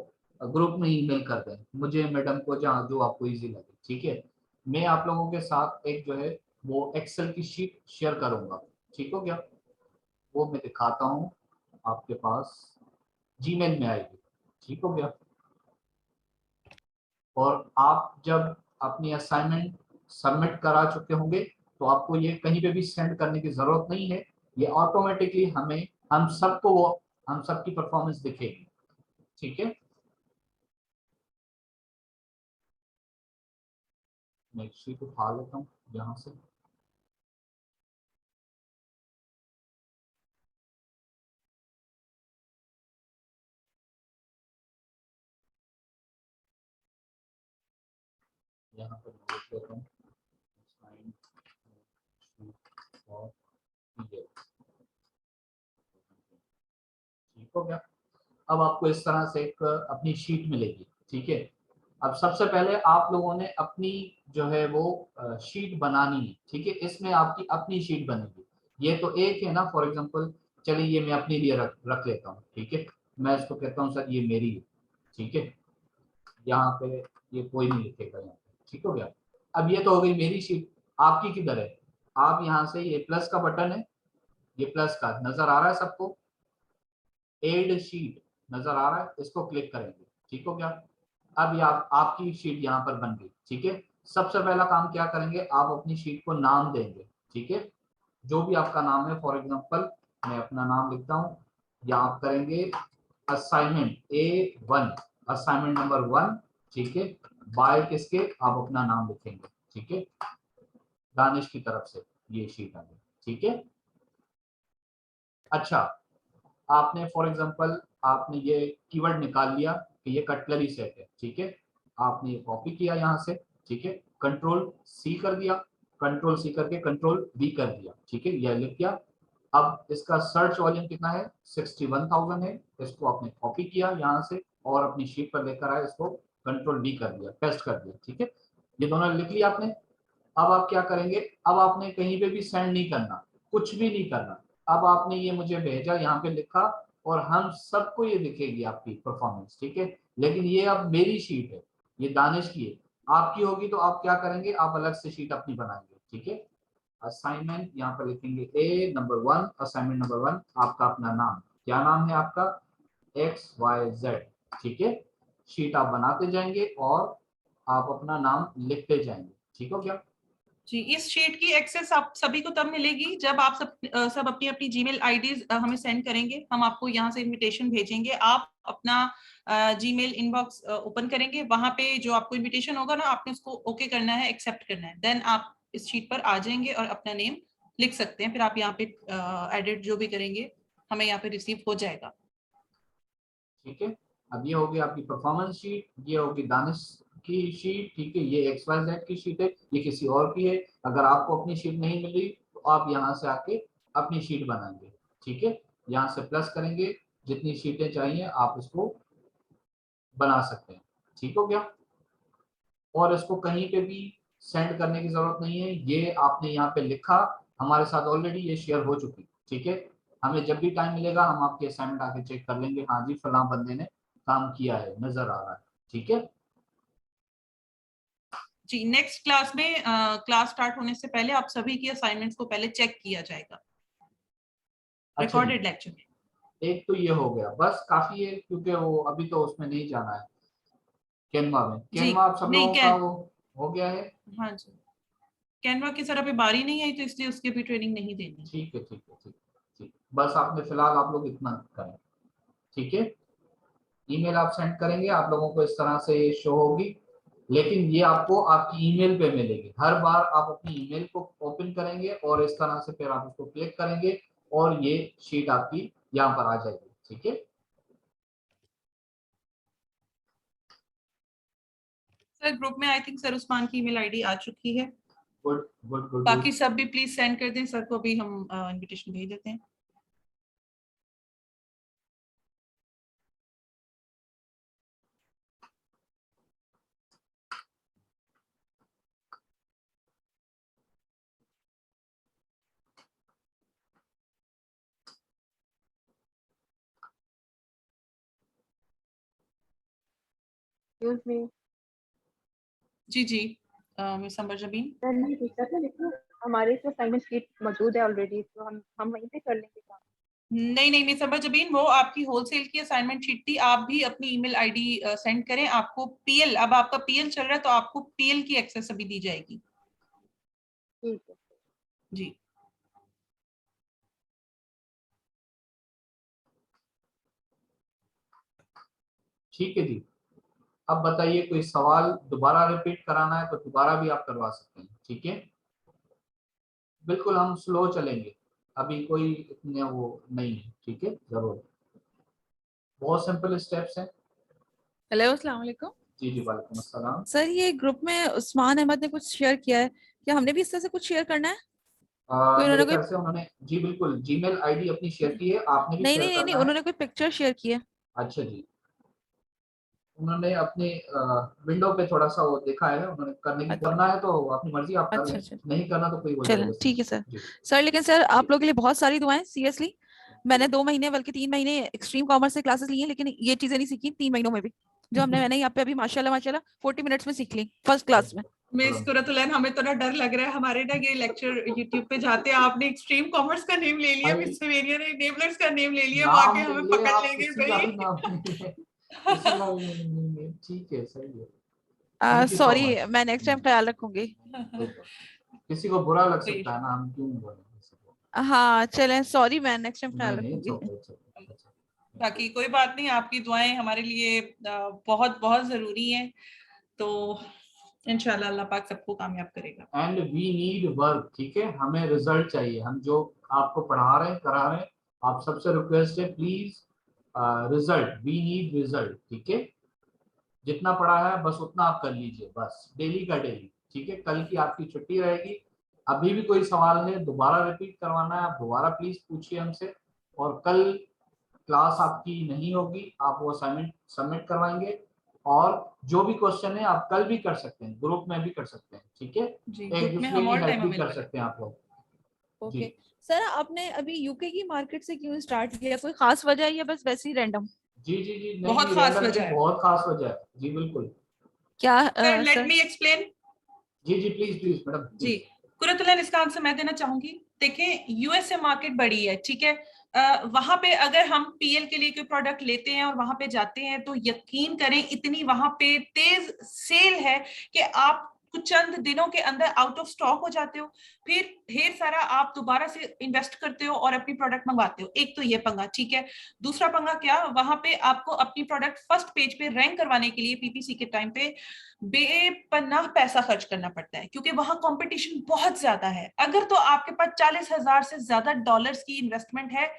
Speaker 2: ग्रुप में ईमेल कर दें मुझे, मैडम को, जहाँ जो आपको इजी लगे, ठीक है। मैं आप लोगों के साथ एक जो है वो एक्सेल की शीट शेयर करूंगा, ठीक हो गया। वो मैं दिखाता हूँ आपके पास, जीमेल में आएगी, ठीक हो गया। और आप जब अपनी असाइनमेंट सबमिट करा चुके होंगे तो आपको ये कहीं पे भी सेंड करने की जरूरत नहीं है। ये ऑटोमेटिकली हमें हम सबको वो हम सबकी परफॉर्मेंस दिखेगी, ठीक है। मैं एक शीट उठा लेता हूँ यहाँ से। यहाँ पर मैं लिख देता हूँ assignment sheet for PDF, ठीक हो गया। अब आपको इस तरह से एक अपनी शीट मिलेगी, ठीक है। अब सबसे पहले आप लोगों ने अपनी जो है वो शीट बनानी है, ठीक है। इसमें आपकी अपनी शीट बनेगी। ये तो एक है ना, फॉर एग्जांपल चलिए ये मैं अपने लिए रख लेता हूँ, ठीक है। मैं इसको कहता हूँ सर ये मेरी है, ठीक है। यहाँ पे ये कोई नहीं लिखेगा यहाँ पे, ठीक हो गया। अब ये तो हो गई मेरी शीट। आपकी किधर है? आप यहाँ से ये प्लस का बटन है, ये प्लस का नजर आ रहा है सबको, एड शीट नजर आ रहा है, इसको क्लिक करेंगे, ठीक हो गया। अब ये आपकी शीट यहाँ पर बन गई, ठीक है। सबसे पहला काम क्या करेंगे, आप अपनी शीट को नाम देंगे, ठीक है। जो भी आपका नाम है, फॉर एग्जांपल मैं अपना नाम लिखता हूँ, या आप करेंगे असाइनमेंट A1, असाइनमेंट नंबर 1, ठीक है। बाय किसके, आप अपना नाम लिखेंगे, ठीक है। दानिश की तरफ से ये शीट आ गई, ठीक है। अच्छा, आपने फॉर एग्जांपल आपने ये कीवर्ड निकाल लिया कि ये कटलरी सेट है, ठीक है। आपने ये कॉपी किया यहाँ से, ठीक है। कंट्रोल सी कर दिया, कंट्रोल सी करके कंट्रोल वी कर दिया, ठीक है, यह लिख दिया। अब इसका सर्च वॉल्यूम कितना है, 61,000 है। इसको आपने कॉपी किया यहाँ से और अपनी शीट पर लेकर आए, इसको कंट्रोल वी कर दिया, पेस्ट कर दिया, ठीक है। ये दोनों लिख लिया आपने। अब आप क्या करेंगे, अब आपने कहीं पे भी सेंड नहीं करना, कुछ भी नहीं करना। अब आपने ये मुझे भेजा, यहाँ पे लिखा, और हम सबको ये दिखेगी आपकी परफॉर्मेंस, ठीक है। लेकिन ये अब मेरी शीट है, ये दानिश की है। आपकी होगी तो आप क्या करेंगे, आप अलग से शीट अपनी बनाएंगे, ठीक है। असाइनमेंट यहाँ पर लिखेंगे A नंबर 1, असाइनमेंट नंबर 1, आपका अपना नाम, क्या नाम है आपका, XYZ, ठीक है। शीट आप बनाते जाएंगे और आप अपना नाम लिखते जाएंगे, ठीक हो गया।
Speaker 1: जी, इस शीट की एक्सेस आप सभी को तब मिलेगी जब आप सब अपनी अपनी जीमेल आईडीज हमें सेंड करेंगे। हम आपको यहाँ से इनविटेशन भेजेंगे, आप अपना जीमेल इनबॉक्स ओपन करेंगे, वहां पे जो आपको इनविटेशन होगा ना, आपने उसको ओके करना है, एक्सेप्ट करना है, देन आप इस शीट पर आ जाएंगे और अपना नेम लिख सकते हैं। फिर आप यहाँ पे एडिट जो भी करेंगे हमें यहाँ पे रिसीव हो जाएगा।
Speaker 2: ठीक है, अब ये होगी आपकी परफॉर्मेंस शीट, ये होगी दानिश की शीट, ठीक है, ये XYZ की शीट है, ये किसी और की है। अगर आपको अपनी शीट नहीं मिली तो आप यहाँ से आके अपनी शीट बनाएंगे, ठीक है, यहाँ से प्लस करेंगे, जितनी शीटें चाहिए आप इसको बना सकते हैं। ठीक हो गया, और इसको कहीं पे भी सेंड करने की जरूरत नहीं है, ये आपने यहाँ पे लिखा, हमारे साथ ऑलरेडी ये शेयर हो चुकी, ठीक है। हमें जब भी टाइम मिलेगा हम आपकी असाइनमेंट आके चेक कर लेंगे, हाँ जी फलां बंदे ने काम किया है, नजर आ रहा है, ठीक है
Speaker 1: जी। नेक्स्ट क्लास में क्लास स्टार्ट होने से पहले आप सभी की असाइनमेंट्स को पहले चेक किया जाएगा रिकॉर्डेड लेक्चर में।
Speaker 2: एक तो ये हो गया, बस काफी है, क्योंकि वो अभी तो उसमें नहीं जाना है कैनवा में। कैनवा आप सब लोगों का वो हो गया है?
Speaker 1: हाँ जी, कैनवा की सर अभी बारी नहीं आई तो इसलिए उसकी भी ट्रेनिंग नहीं देनी।
Speaker 2: ठीक है ठीक है ठीक ठीक, बस आपने फिलहाल आप लोग इतना करें, ठीक है। ईमेल आप सेंड करेंगे, आप लोगों को इस तरह से शो होगी, लेकिन ये आपको आपकी ईमेल पे मिलेगी। हर बार आप अपनी ईमेल को ओपन करेंगे और इस तरह से फिर आप उसको क्लिक करेंगे और ये शीट आपकी यहाँ पर आ जाएगी, ठीक है।
Speaker 1: सर ग्रुप में आई थिंक सर उस्मान की ईमेल आईडी आ चुकी है।
Speaker 2: Good good good.
Speaker 1: बाकी सब भी प्लीज सेंड कर दें सर को, भी हम इनविटेशन भेज देते हैं। जी जी, मिस अंबर जबीन।
Speaker 5: सर नहीं पूछा था, लेकिन हमारे तो असाइनमेंट शीट मौजूद है ऑलरेडी, तो हम वहीं पे कर लेंगे काम।
Speaker 1: नहीं नहीं मिस अंबर जबीन, वो आपकी होलसेल की असाइनमेंट शीट थी। आप भी अपनी ईमेल आईडी सेंड करें। आपको पीएल, अब आपका पीएल चल रहा है तो आपको पीएल की एक्सेस अभी दी जाएगी।
Speaker 5: ठीक है
Speaker 1: जी।
Speaker 2: ठीक है जी, अब बताइए कोई सवाल दोबारा रिपीट कराना है तो दोबारा भी आप करवा सकते हैं, ठीक है। बिल्कुल हम स्लो चलेंगे, अभी कोई इतने वो नहीं है, ठीक है, जरूर बहुत सिंपल स्टेप्स हैं।
Speaker 4: हेलो अस्सलाम वालेकुम।
Speaker 2: जी जी वालेकुम अस्सलाम।
Speaker 4: सर ये ग्रुप में उस्मान अहमद ने कुछ शेयर किया है, क्या हमने भी इस तरह से कुछ शेयर करना है? कोई
Speaker 2: मेरे
Speaker 4: उन्होंने कोई
Speaker 2: ख्याल से उन्होंने, जी बिल्कुल, जीमेल आईडी अपनी शेयर की है, आपने भी
Speaker 4: नहीं
Speaker 2: शेयर
Speaker 4: नहीं नहीं नहीं,
Speaker 2: करना है।
Speaker 4: उन्होंने कोई पिक्चर शेयर की है।
Speaker 2: अच्छा जी, उन्होंने अपने विंडो पे थोड़ा सा वो देखा है, उन्होंने करने की,
Speaker 4: अच्छा
Speaker 2: करना है तो अपनी मर्जी आप कर
Speaker 4: अच्छा
Speaker 2: लें,
Speaker 4: अच्छा,
Speaker 2: नहीं करना तो कोई वो
Speaker 4: चलें
Speaker 2: जबरदस्ती
Speaker 4: ठीक है
Speaker 2: नहीं।
Speaker 4: सर।
Speaker 2: जी
Speaker 4: सर लेकिन सर आप लोगों के लिए बहुत सारी दुआएं, सीरियसली। मैंने 2 महीने बल्कि 3 महीने एक्सट्रीम कॉमर्स से क्लासेस ली हैं, लेकिन ये चीजें नहीं सीखी 3 महीनों में भी, जो मैंने यहाँ पे अभी माशाल्लाह माशाल्लाह 40 मिनट्स में सीख ली फर्स्ट क्लास में।
Speaker 1: मिस कुरतुलैन, हमें तो ना डर लग रहा है, हमारे ना ये लेक्चर यूट्यूब पे जाते हैं, आपने एक्सट्रीम कॉमर्स का नेम ले लिया,
Speaker 2: भाई,
Speaker 1: मिस सवेरिया ने नेबलर्स का नेम ले लिया,
Speaker 2: नाम
Speaker 1: आके
Speaker 2: ले
Speaker 1: हमें
Speaker 2: ले,
Speaker 1: पकड़
Speaker 2: आप
Speaker 1: लेंगे
Speaker 2: किसी का
Speaker 1: भाई।
Speaker 2: भी नाम ले ले, किसी का भी नहीं ले, ठीक है सही है। Thank you so
Speaker 4: sorry,
Speaker 2: much.
Speaker 4: मैं नेक्स्ट टाइम ख्याल रखूंगी।
Speaker 2: किसी को बुरा लग सकता है ना, हम क्यों बोलें किसी को।
Speaker 4: हाँ चलें, सॉरी, मैं नेक्स्ट टाइम ख्याल
Speaker 2: नहीं नहीं,
Speaker 4: रखूंगी।
Speaker 1: बाकी कोई बात नहीं, आपकी दुआएं हमारे लिए बहुत बहुत जरूरी हैं, तो इंशाल्लाह अल्लाह पाक सबको कामयाब करेगा।
Speaker 2: एंड वी नीड वर्क, ठीक है, हमें रिजल्ट चाहिए। हम जो आपको पढ़ा रहे हैं, करा रहे हैं, आप सबसे रिक्वेस्ट है please result, we need result, ठीक है। जितना पढ़ा है बस उतना आप कर लीजिए, बस डेली का डेली, ठीक है। कल की आपकी छुट्टी रहेगी, अभी भी कोई सवाल है दोबारा रिपीट करवाना है, आप दोबारा प्लीज पूछिए हमसे। और कल क्लास आपकी नहीं होगी, आप वो असाइनमेंट सबमिट करवाएंगे, और जो भी क्वेश्चन है आप कल भी कर सकते हैं, ग्रुप में भी कर सकते हैं, ठीक है,
Speaker 1: जी,
Speaker 2: एक
Speaker 1: ग्रुप में
Speaker 2: दूसरे
Speaker 1: हम
Speaker 2: की
Speaker 1: ऑल
Speaker 2: हेल्प
Speaker 1: टाइम
Speaker 2: भी कर
Speaker 1: अवेलेबल
Speaker 2: सकते हैं आप लोग।
Speaker 4: ओके
Speaker 2: जी
Speaker 4: सर, आपने अभी यूके की मार्केट से क्यों स्टार्ट किया? कोई खास वजह है या बस वैसे ही रैंडम?
Speaker 2: जी जी जी, नहीं
Speaker 1: बहुत
Speaker 2: नहीं,
Speaker 1: खास
Speaker 2: रैंडम
Speaker 1: वजह
Speaker 2: नहीं,
Speaker 1: है।
Speaker 2: बहुत खास वजह है, जी बिल्कुल।
Speaker 4: क्या
Speaker 1: sir let
Speaker 4: sir?
Speaker 1: Me explain.
Speaker 2: जी जी please please madam
Speaker 1: ji,
Speaker 2: please.
Speaker 1: Qurratulain इसका आंसर मैं देना चाहूंगी। देखें, यूएसए मार्केट बड़ी है, ठीक है, वहां पे अगर हम पीएल के लिए कोई प्रोडक्ट लेते हैं और वहां पे जाते हैं तो यकीन करें इतनी वहां पे तेज सेल है कि आप कुछ चंद दिनों के अंदर आउट ऑफ स्टॉक हो जाते हो, फिर ढेर सारा आप दोबारा से इन्वेस्ट करते हो और अपनी प्रोडक्ट मंगवाते हो। एक तो ये पंगा, ठीक है। दूसरा पंगा क्या, वहां पे आपको अपनी प्रोडक्ट फर्स्ट पेज पे रैंक करवाने के लिए पीपीसी के टाइम पे बेपनाह पैसा खर्च करना पड़ता है, क्योंकि वहां कंपटीशन बहुत ज्यादा है। अगर तो आपके पास 40,000 से ज्यादा डॉलर्स की इन्वेस्टमेंट है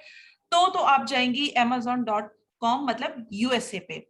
Speaker 1: तो आप जाएंगी amazon.com, मतलब यूएसए पे।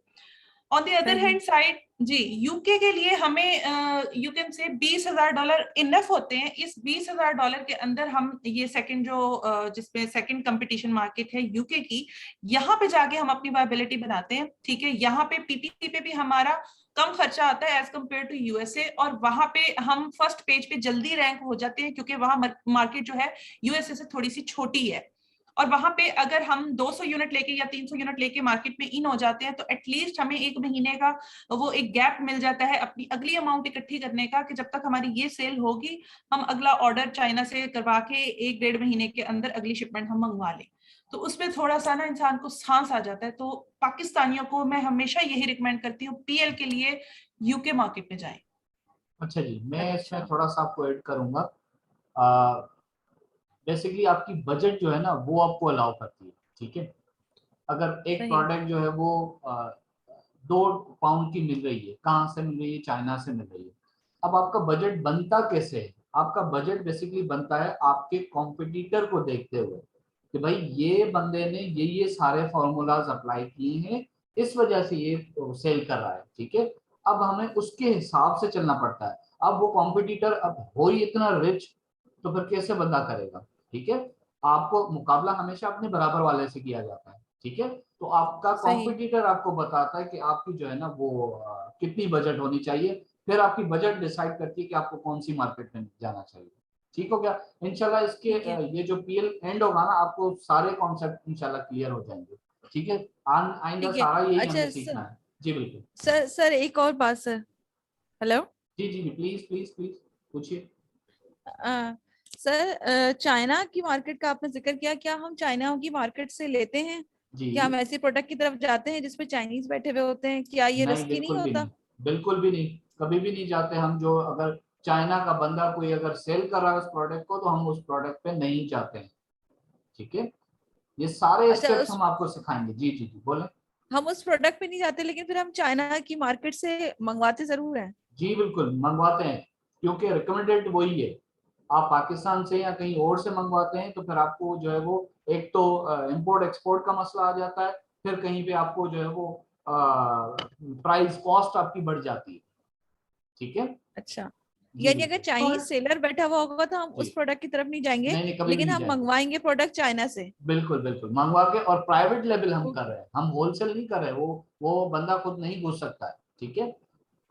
Speaker 1: On the other hand side जी, यूके के लिए हमें यू कैन से $20,000 इनफ होते हैं। इस $20,000 के अंदर हम ये सेकंड जो जिसपे सेकंड कंपटीशन मार्केट है यूके की, यहाँ पे जाके हम अपनी वायबिलिटी बनाते हैं, ठीक है। यहाँ पे पीपीसी पे भी हमारा कम खर्चा आता है एज कम्पेयर टू यूएसए, और वहां पे हम फर्स्ट पेज पे जल्दी रैंक हो जाते हैं, क्योंकि वहां मार्केट जो है यूएसए से थोड़ी सी छोटी है। और वहां पे अगर हम 200 यूनिट लेके या 300 यूनिट लेके मार्केट में इन हो जाते हैं, तो एटलीस्ट हमें एक महीने का वो एक गैप मिल जाता है अपनी अगली अमाउंट इकट्ठी करने का, कि जब तक हमारी ये सेल होगी हम अगला ऑर्डर चाइना से करवा के 1-1.5 महीने के अंदर अगली शिपमेंट हम मंगवा लें। तो उसमें थोड़ा सा ना इंसान को सांस आ जाता है। तो पाकिस्तानियों को मैं हमेशा यही रिकमेंड करती हूँ, पीएल के लिए यूके मार्केट में जाएं।
Speaker 2: अच्छा जी, मैं इसमें
Speaker 4: अच्छा।
Speaker 2: थोड़ा सा आपको ऐड करूंगा। बेसिकली आपकी बजट जो है ना वो आपको अलाउ करती है, ठीक है। अगर एक
Speaker 4: सही।
Speaker 2: प्रोडक्ट जो है वो 2 पाउंड की मिल रही है, कहाँ से मिल रही है? चाइना से मिल रही है। अब आपका बजट बनता कैसे है? आपका बजट बेसिकली बनता है आपके कॉम्पिटिटर को देखते हुए कि भाई ये बंदे ने ये सारे फॉर्मूलाज अप्लाई किए हैं, इस वजह से ये सेल कर रहा है, ठीक है। अब हमें उसके हिसाब से चलना पड़ता है। अब वो कॉम्पिटिटर अब हो ही इतना रिच, तो फिर कैसे बंदा करेगा, ठीक है। आपको मुकाबला हमेशा अपने बराबर वाले से किया जाता है, ठीक है। तो आपका
Speaker 4: सही।
Speaker 2: कॉम्पिटिटर आपको बताता है कि आपकी जो है ना वो कितनी बजट होनी चाहिए, फिर आपकी बजट डिसाइड करती है कि आपको कौन सी मार्केट में जाना चाहिए। ठीक हो गया। इंशाल्लाह इसके
Speaker 4: ठीक है।
Speaker 2: ये जो पीएल एंड होगा ना, आपको सारे कॉन्सेप्ट इंशाल्लाह क्लियर हो जाएंगे, ठीक है। आइंदा
Speaker 4: ठीक है।
Speaker 2: सारा यही
Speaker 4: अच्छा
Speaker 2: हमने सीखना है। जी बिल्कुल।
Speaker 4: सर एक और बात सर। हेलो।
Speaker 2: जी जी प्लीज प्लीज प्लीज पूछिए।
Speaker 4: अ, सर चाइना की मार्केट का आपने जिक्र किया, क्या हम चाइना की मार्केट से लेते हैं?
Speaker 2: जी
Speaker 4: क्या हम ऐसे प्रोडक्ट की तरफ जाते हैं जिसपे चाइनीज बैठे हुए होते हैं? क्या ये
Speaker 2: नहीं,
Speaker 4: रिस्की नहीं
Speaker 2: बिल्कुल भी
Speaker 4: होता?
Speaker 2: नहीं, बिल्कुल भी नहीं, कभी भी नहीं जाते हम। जो अगर चाइना का बंदा कोई अगर सेल कर रहा है उस प्रोडक्ट को, तो हम उस प्रोडक्ट पे नहीं जाते हैं, ठीक है। ये सारे
Speaker 4: अच्छा,
Speaker 2: स्टेप्स
Speaker 4: उस
Speaker 2: हम आपको सिखाएंगे। जी जी जी बोले।
Speaker 4: हम उस प्रोडक्ट पे नहीं जाते, लेकिन फिर हम चाइना की मार्केट से मंगवाते जरूर हैं।
Speaker 2: जी बिल्कुल मंगवाते हैं, क्योंकि रिकमेंडेड वही है। आप पाकिस्तान से या कहीं और से मंगवाते हैं तो फिर आपको जो है वो एक तो इंपोर्ट एक्सपोर्ट का मसला आ जाता है, फिर कहीं पे आपको जो है वो प्राइस कॉस्ट आपकी बढ़ जाती है, ठीक है।
Speaker 4: अच्छा,
Speaker 2: जी
Speaker 4: यानी अगर
Speaker 2: बिल्कुल।
Speaker 4: चाइनीज सेलर बैठा हुआ होगा तो हम
Speaker 2: जी
Speaker 4: उस प्रोडक्ट की तरफ नहीं जाएंगे,
Speaker 2: नहीं नहीं, कभी भी
Speaker 4: लेकिन
Speaker 2: नहीं
Speaker 4: हम
Speaker 2: जाएंगे।
Speaker 4: मंगवाएंगे प्रोडक्ट चाइना से।
Speaker 2: बिल्कुल बिल्कुल मंगवा के, और प्राइवेट लेवल हम
Speaker 4: ओ,
Speaker 2: कर रहे हैं, हम होलसेल नहीं कर रहे। वो बंदा खुद नहीं घुस सकता है, ठीक है।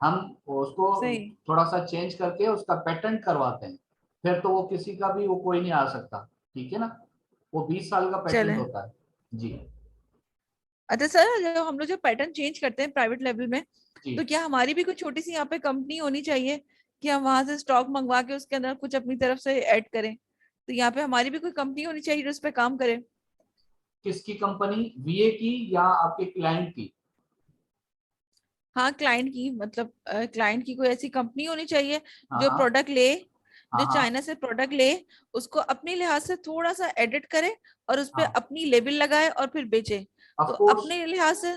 Speaker 2: हम उसको
Speaker 4: सही।
Speaker 2: थोड़ा सा चेंज करके उसका पेटेंट करवाते हैं, फिर तो वो किसी का भी वो कोई नहीं आ सकता, ठीक है ना। वो 20 साल का पेटेंट
Speaker 4: चले।
Speaker 2: होता है। जी
Speaker 4: अच्छा सर, जो हम लोग जो पैटर्न चेंज करते हैं प्राइवेट लेवल में,
Speaker 2: जी।
Speaker 4: तो क्या हमारी भी कुछ छोटी सी यहाँ पे कंपनी होनी चाहिए कि हम वहां से स्टॉक मंगवा के उसके अंदर कुछ अपनी तरफ से ऐड करें? तो यहाँ पे हमारी भी कोई कंपनी होनी चाहिए जो उस पे काम करे।
Speaker 2: किसकी कंपनी, वीए की या आपके क्लाइंट की?
Speaker 4: हाँ, क्लाइंट की, मतलब क्लाइंट की कोई ऐसी कंपनी होनी चाहिए
Speaker 2: हाँ
Speaker 4: जो
Speaker 2: हाँ
Speaker 4: प्रोडक्ट ले,
Speaker 2: हाँ
Speaker 4: जो
Speaker 2: हाँ
Speaker 4: चाइना से प्रोडक्ट ले, उसको अपने लिहाज से थोड़ा सा एडिट करे और उस पे
Speaker 2: हाँ।
Speaker 4: अपनी लेबल लगाए और फिर बेचे। तो
Speaker 2: ऑफ कोर्स।
Speaker 4: अपने लिहाज से,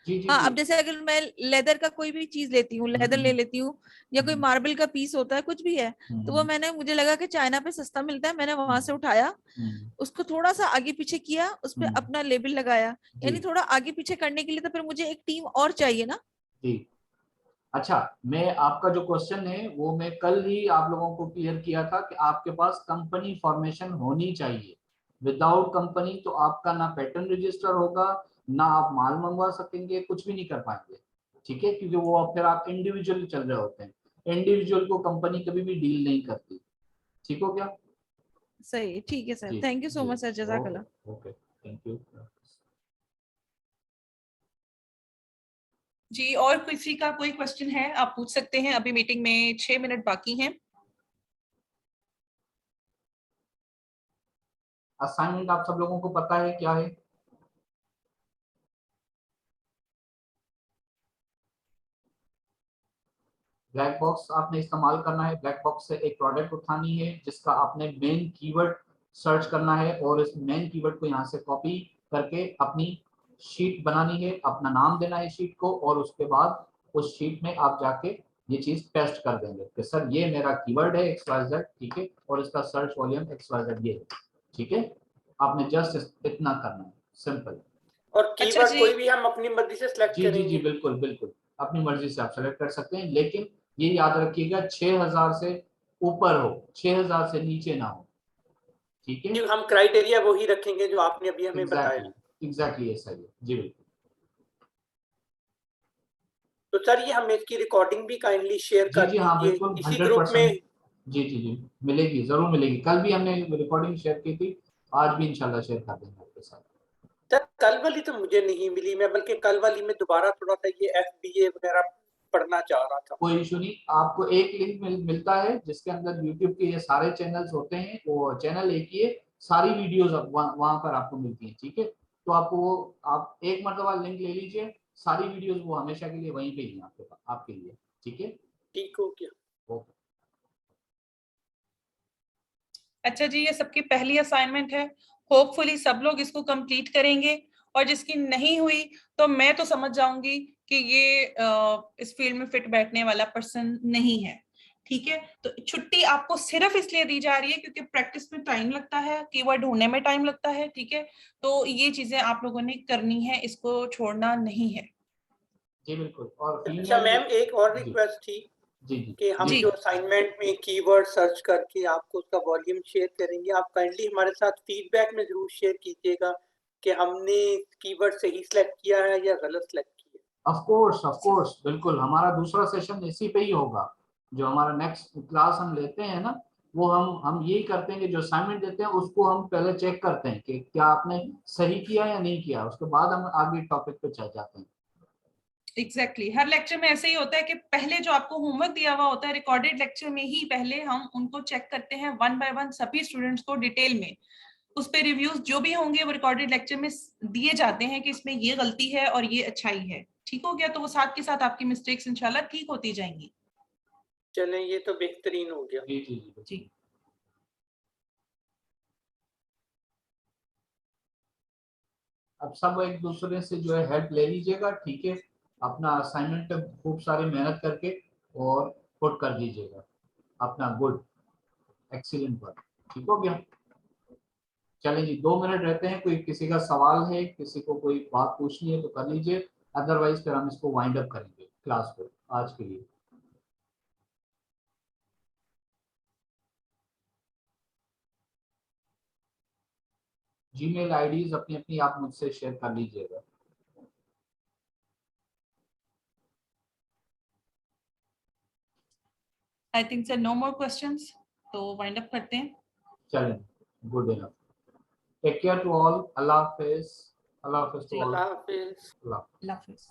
Speaker 2: जी जी
Speaker 4: हाँ,
Speaker 2: जी।
Speaker 4: अब जैसे अगर मैं लेदर का कोई भी चीज लेती हूँ, लेदर ले
Speaker 2: हम्म
Speaker 4: लेती हूँ, या कोई
Speaker 2: हम्म
Speaker 4: मार्बल का पीस होता है, कुछ भी है, तो वो
Speaker 2: हम्म
Speaker 4: मैंने, मुझे लगा कि चाइना पे सस्ता मिलता है, मैंने वहां
Speaker 2: हम्म
Speaker 4: से उठाया,
Speaker 2: हम्म
Speaker 4: उसको थोड़ा सा आगे पीछे किया, उस पे
Speaker 2: हम्म,
Speaker 4: अपना लेबल लगाया।
Speaker 2: जी
Speaker 4: यानी थोड़ा आगे पीछे करने के लिए तो फिर मुझे एक टीम और चाहिए ना।
Speaker 2: जी। अच्छा, मैं आपका जो क्वेश्चन है वो मैं कल ही आप लोगों को क्लियर किया था कि आपके पास कंपनी फॉर्मेशन होनी चाहिए। विदाउट कंपनी तो आपका ना पैटर्न रजिस्टर होगा, ना आप माल मंगवा सकेंगे, कुछ भी नहीं कर पाएंगे, ठीक है। क्योंकि वो फिर आप इंडिविजुअल चल रहे होते हैं, इंडिविजुअल को कंपनी कभी भी डील नहीं करती। ठीक हो गया।
Speaker 4: सही, ठीक है सर,
Speaker 2: जी
Speaker 4: थैंक यू सो
Speaker 2: जी।
Speaker 4: मच सर,
Speaker 2: ओके
Speaker 4: जज़ाकल्लाह।
Speaker 2: Okay thank you.
Speaker 1: जी, और किसी का कोई क्वेश्चन है आप पूछ सकते हैं, अभी मीटिंग में 6 मिनट बाकी हैं।
Speaker 2: असाइनमेंट आप सब लोगों को पता है क्या है? ब्लैक बॉक्स आपने इस्तेमाल करना है। ब्लैक बॉक्स से एक प्रोडक्ट उठानी है जिसका आपने मेन कीवर्ड सर्च करना है और इस मेन कीवर्ड को यहाँ से कॉपी करके अपनी शीट बनानी है, अपना नाम देना है शीट को, और उसके बाद उस शीट में आप जाके ये चीज पेस्ट कर देंगे कि सर ये मेरा कीवर्ड है XYZ, ठीक है, और इसका सर्च वॉल्यूम XYZ ये है, ठीक है। आपने जस्ट इतना करना है, सिंपल।
Speaker 3: और
Speaker 1: अच्छा
Speaker 3: कीवर्ड
Speaker 1: जी।
Speaker 3: कोई भी हम अपनी मर्जी से सिलेक्ट
Speaker 2: जी जी
Speaker 3: करेंगे।
Speaker 2: जी बिल्कुल बिल्कुल, अपनी मर्जी से आप सेलेक्ट कर सकते हैं, लेकिन ये याद रखिएगा 6000 से ऊपर हो, 6000 से नीचे ना हो, ठीक है।
Speaker 3: जी, हम क्राइटेरिया वही रखेंगे जो आपने अभी हमें बताया।
Speaker 2: एग्जैक्टली ये सही है जी, बिल्कुल।
Speaker 3: तो सर ये हमें इसकी रिकॉर्डिंग भी काइंडली शेयर
Speaker 2: जी
Speaker 3: कर
Speaker 2: जी हाँ
Speaker 3: दीजिए
Speaker 2: बिल्कुल,
Speaker 3: इसी ग्रुप
Speaker 2: 100%।
Speaker 3: में।
Speaker 2: जी जी जी मिलेगी, जरूर मिलेगी। कल भी हमने रिकॉर्डिंग शेयर की थी, आज भी इंशाल्लाह शेयर कर देंगे आपके साथ।
Speaker 3: सर कल वाली तो मुझे नहीं मिली, मैं बल्कि कल वाली में दोबारा थोड़ा सा ये FBA वगैरह पढ़ना चाह रहा था।
Speaker 2: कोई इशू नहीं, आपको एक लिंक मिलता है जिसके अंदर यूट्यूब के ये सारे चैनल्स होते हैं, वो चैनल एक ही है, सारी वीडियोस वहां पर आपको मिलती हैं, ठीक है। तो आपको वो, आप एक मरतबा लिंक ले लीजिए, सारी वीडियोस वो हमेशा के लिए वहीं पे ही हैं आपके पास, आपके लिए, ठीक है।
Speaker 3: ठीक हो गया।
Speaker 2: ओके।
Speaker 1: अच्छा जी, ये सबकी पहली असाइनमेंट है, होपफुली सब लोग इसको कंप्लीट करेंगे, और जिसकी नहीं हुई तो मैं तो समझ जाऊंगी कि ये इस फील्ड में फिट बैठने वाला पर्सन नहीं है, ठीक है। तो छुट्टी आपको सिर्फ इसलिए दी जा रही है क्योंकि प्रैक्टिस में टाइम लगता है, कीवर्ड ढूंढने में टाइम लगता है, ठीक है। तो ये चीजें आप लोगों ने करनी है, इसको छोड़ना नहीं है।
Speaker 2: जी बिल्कुल। और
Speaker 3: अच्छा
Speaker 2: फीमेल,
Speaker 3: मैम, एक और
Speaker 2: जी
Speaker 3: रिक्वेस्ट थी
Speaker 2: जी जी
Speaker 3: कि हम
Speaker 2: जी
Speaker 3: जो असाइनमेंट में कीवर्ड सर्च करके आपको उसका वॉल्यूम शेयर करेंगे, आप काइंडली हमारे साथ फीडबैक में जरूर शेयर कीजिएगा कि हमने कीवर्ड सही सिलेक्ट किया है या गलत सिलेक्ट किया।
Speaker 2: ऑफ कोर्स बिल्कुल। हमारा दूसरा सेशन इसी पे ही होगा, जो हमारा नेक्स्ट क्लास हम लेते हैं ना, वो हम यही करते हैं कि जो असाइनमेंट देते हैं उसको हम पहले चेक करते हैं कि क्या आपने सही किया या नहीं किया, उसके बाद हम आगे टॉपिक पे चल जाते हैं।
Speaker 1: एग्जैक्टली हर लेक्चर में ऐसे ही होता है कि पहले जो आपको होमवर्क दिया हुआ होता है रिकॉर्डेड लेक्चर में ही पहले हम उनको चेक करते हैं वन बाय वन, सभी स्टूडेंट्स को डिटेल में उस पे रिव्यूज जो भी होंगे वो रिकॉर्डेड लेक्चर में दिए जाते हैं कि इसमें ये गलती है और ये अच्छाई है, ठीक हो गया। तो वो साथ के साथ आपकी मिस्टेक्स इंशाल्लाह ठीक होती जाएंगी।
Speaker 3: चलें, ये तो बेहतरीन हो गया।
Speaker 2: जी जी जी
Speaker 1: जी
Speaker 2: अब सब एक दूसरे से जो है हेल्प ले लीजिएगा, ठीक है। अपना असाइनमेंट खूब सारी मेहनत करके और पुट कर दीजिएगा अपना, गुड, एक्सीलेंट वर्क, ठीक हो गया। चलें जी, 2 मिनट रहते हैं, कोई किसी का सवाल है, किसी को कोई बात पूछनी है तो कर लीजिए, अदरवाइज फिर हम इसको वाइंड अप करेंगे क्लास को आज के लिए। जीमेल आईडीज अपनी अपनी आप मुझसे शेयर कर लीजिएगा।
Speaker 1: I think sir no more questions, तो वाइंड अप करते हैं।
Speaker 2: चलें, good enough. Take care to all, अल्लाह हाफिज। अल्लाह हाफिज टू ऑल।
Speaker 3: अल्लाह हाफिज।
Speaker 2: अल्लाह।
Speaker 1: अल्लाह हाफिज।